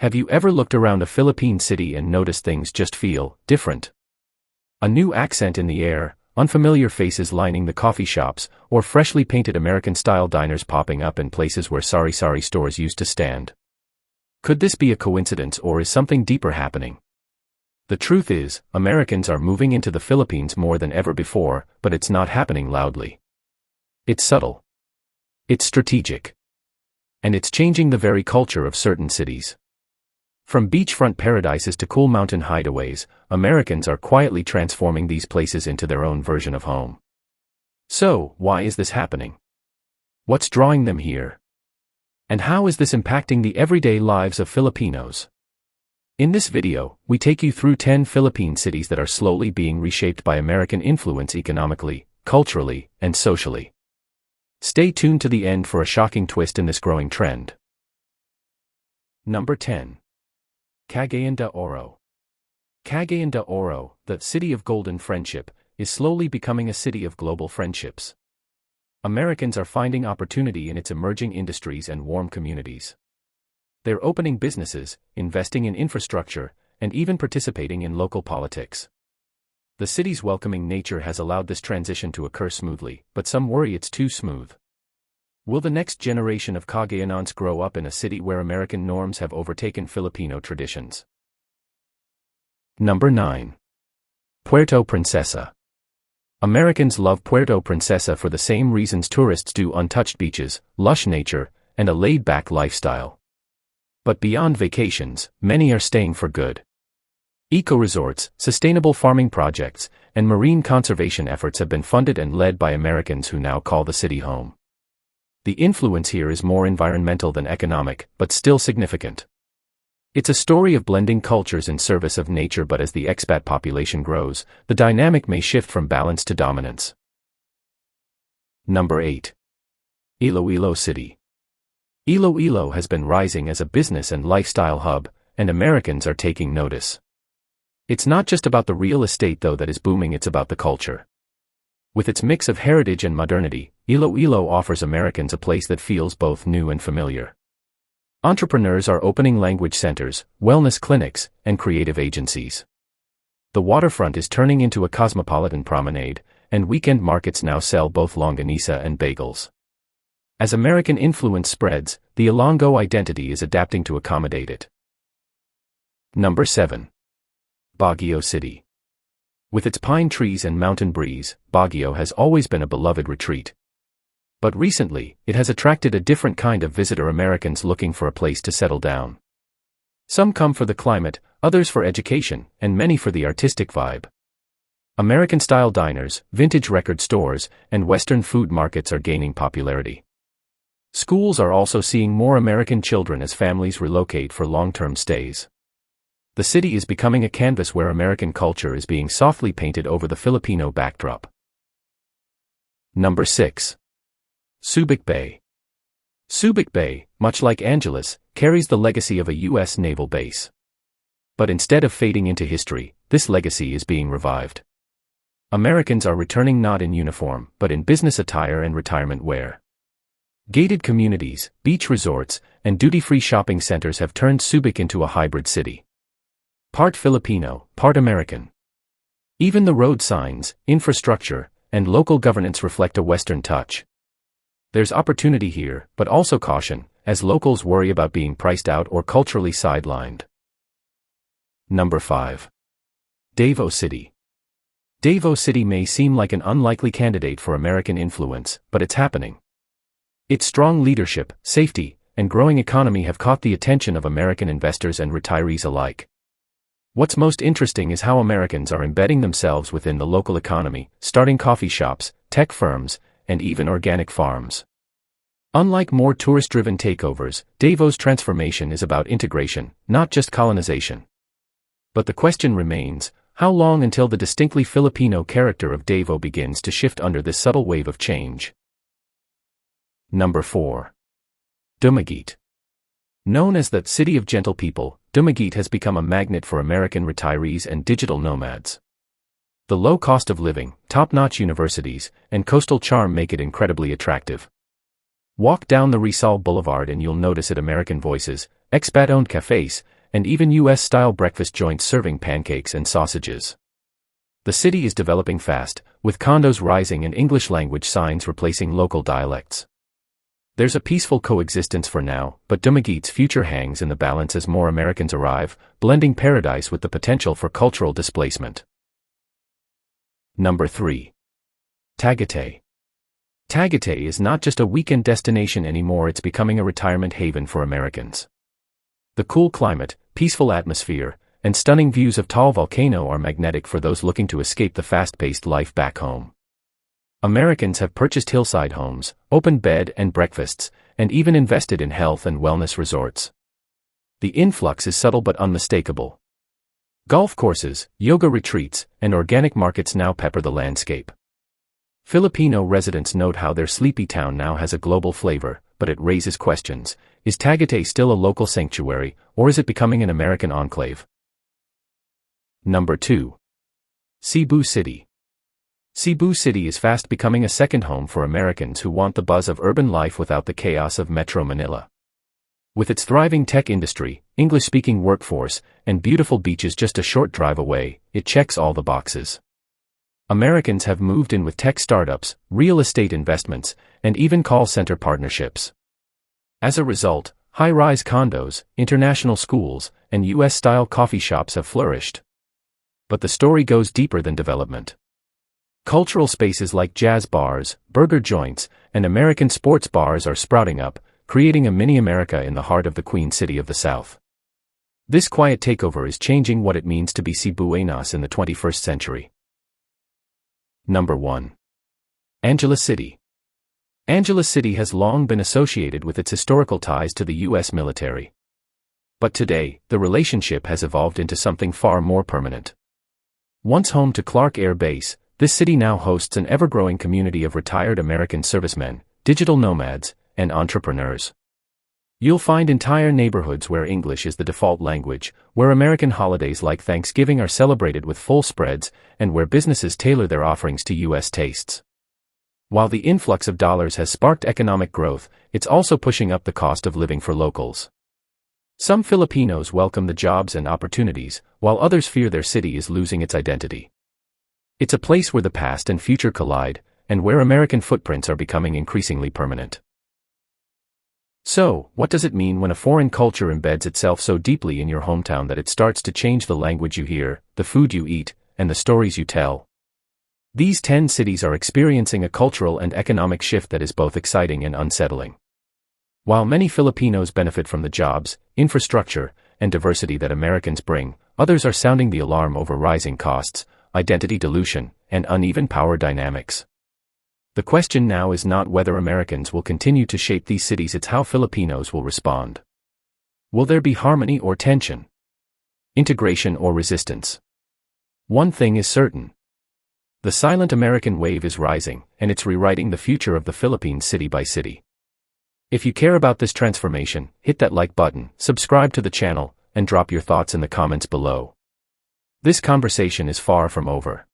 Have you ever looked around a Philippine city and noticed things just feel different? A new accent in the air, unfamiliar faces lining the coffee shops, or freshly painted American-style diners popping up in places where sari-sari stores used to stand. Could this be a coincidence or is something deeper happening? The truth is, Americans are moving into the Philippines more than ever before, but it's not happening loudly. It's subtle. It's strategic. And it's changing the very culture of certain cities. From beachfront paradises to cool mountain hideaways, Americans are quietly transforming these places into their own version of home. So, why is this happening? What's drawing them here? And how is this impacting the everyday lives of Filipinos? In this video, we take you through 10 Philippine cities that are slowly being reshaped by American influence economically, culturally, and socially. Stay tuned to the end for a shocking twist in this growing trend. Number 10. Kagay and Doro. Kagay and Doro, the city of golden friendship, is slowly becoming a city of global friendships. Americans are finding opportunity in its emerging industries and warm communities. They're opening businesses, investing in infrastructure, and even participating in local politics. The city's welcoming nature has allowed this transition to occur smoothly, but some worry it's too smooth. Will the next generation of Kagayans grow up in a city where American norms have overtaken Filipino traditions? Number 9. Puerto Princesa. Americans love Puerto Princesa for the same reasons tourists do: untouched beaches, lush nature, and a laid-back lifestyle. But beyond vacations, many are staying for good. Eco-resorts, sustainable farming projects, and marine conservation efforts have been funded and led by Americans who now call the city home. The influence here is more environmental than economic, but still significant. It's a story of blending cultures in service of nature, but as the expat population grows, the dynamic may shift from balance to dominance. Number 8. Iloilo City. Iloilo has been rising as a business and lifestyle hub, and Americans are taking notice. It's not just about the real estate though that is booming, it's about the culture. With its mix of heritage and modernity, Iloilo offers Americans a place that feels both new and familiar. Entrepreneurs are opening language centers, wellness clinics, and creative agencies. The waterfront is turning into a cosmopolitan promenade, and weekend markets now sell both longanisa and bagels. As American influence spreads, the Ilonggo identity is adapting to accommodate it. Number 7. Baguio City. With its pine trees and mountain breeze, Baguio has always been a beloved retreat. But recently, it has attracted a different kind of visitor: Americans looking for a place to settle down. Some come for the climate, others for education, and many for the artistic vibe. American-style diners, vintage record stores, and Western food markets are gaining popularity. Schools are also seeing more American children as families relocate for long-term stays. The city is becoming a canvas where American culture is being softly painted over the Filipino backdrop. Number 6. Subi Bay. Subi Bay, much like Angeles, carries the legacy of a U.S. naval base. But instead of fading into history, this legacy is being revived. Americans are returning not in uniform, but in business attire and retirement wear. Gated communities, beach resorts, and duty-free shopping centers have turned Subic into a hybrid city. Part Filipino, part American. Even the road signs, infrastructure, and local governance reflect a Western touch. There's opportunity here, but also caution, as locals worry about being priced out or culturally sidelined. Number 5. Davo City. Davo City may seem like an unlikely candidate for American influence, but it's happening. Its strong leadership, safety, and growing economy have caught the attention of American investors and retirees alike. What's most interesting is how Americans are embedding themselves within the local economy, starting coffee shops, tech firms, and even organic farms. Unlike more tourist-driven takeovers, Davo's transformation is about integration, not just colonization. But the question remains, how long until the distinctly Filipino character of Davo begins to shift under this subtle wave of change? Number 4. Dumaguete. Known as the City of Gentle People, Dumaguete has become a magnet for American retirees and digital nomads. The low cost of living, top-notch universities, and coastal charm make it incredibly attractive. Walk down the Rizal Boulevard and you'll notice it: American voices, expat-owned cafes, and even US-style breakfast joints serving pancakes and sausages. The city is developing fast, with condos rising and English-language signs replacing local dialects. There's a peaceful coexistence for now, but Dumaguete's future hangs in the balance as more Americans arrive, blending paradise with the potential for cultural displacement. Number 3. Tagate. Tagate is not just a weekend destination anymore, it's becoming a retirement haven for Americans. The cool climate, peaceful atmosphere, and stunning views of tall volcano are magnetic for those looking to escape the fast-paced life back home. Americans have purchased hillside homes, opened bed and breakfasts, and even invested in health and wellness resorts. The influx is subtle but unmistakable. Golf courses, yoga retreats, and organic markets now pepper the landscape. Filipino residents note how their sleepy town now has a global flavor, but it raises questions. Is Tagate still a local sanctuary, or is it becoming an American enclave? Number 2. Cebu City. Cebu City is fast becoming a second home for Americans who want the buzz of urban life without the chaos of Metro Manila. With its thriving tech industry, English-speaking workforce, and beautiful beaches just a short drive away, it checks all the boxes. Americans have moved in with tech startups, real estate investments, and even call center partnerships. As a result, high-rise condos, international schools, and US-style coffee shops have flourished. But the story goes deeper than development. Cultural spaces like jazz bars, burger joints, and American sports bars are sprouting up, creating a mini-America in the heart of the Queen City of the South. This quiet takeover is changing what it means to be Cebuenos in the 21st century. Number 1. Angeles City. Angeles City has long been associated with its historical ties to the US military. But today, the relationship has evolved into something far more permanent. Once home to Clark Air Base, this city now hosts an ever-growing community of retired American servicemen, digital nomads, and entrepreneurs. You'll find entire neighborhoods where English is the default language, where American holidays like Thanksgiving are celebrated with full spreads, and where businesses tailor their offerings to US tastes. While the influx of dollars has sparked economic growth, it's also pushing up the cost of living for locals. Some Filipinos welcome the jobs and opportunities, while others fear their city is losing its identity. It's a place where the past and future collide, and where American footprints are becoming increasingly permanent. So, what does it mean when a foreign culture embeds itself so deeply in your hometown that it starts to change the language you hear, the food you eat, and the stories you tell? These 10 cities are experiencing a cultural and economic shift that is both exciting and unsettling. While many Filipinos benefit from the jobs, infrastructure, and diversity that Americans bring, others are sounding the alarm over rising costs, identity dilution, and uneven power dynamics. The question now is not whether Americans will continue to shape these cities, it's how Filipinos will respond. Will there be harmony or tension? Integration or resistance? One thing is certain. The silent American wave is rising, and it's rewriting the future of the Philippines city by city. If you care about this transformation, hit that like button, subscribe to the channel, and drop your thoughts in the comments below. This conversation is far from over.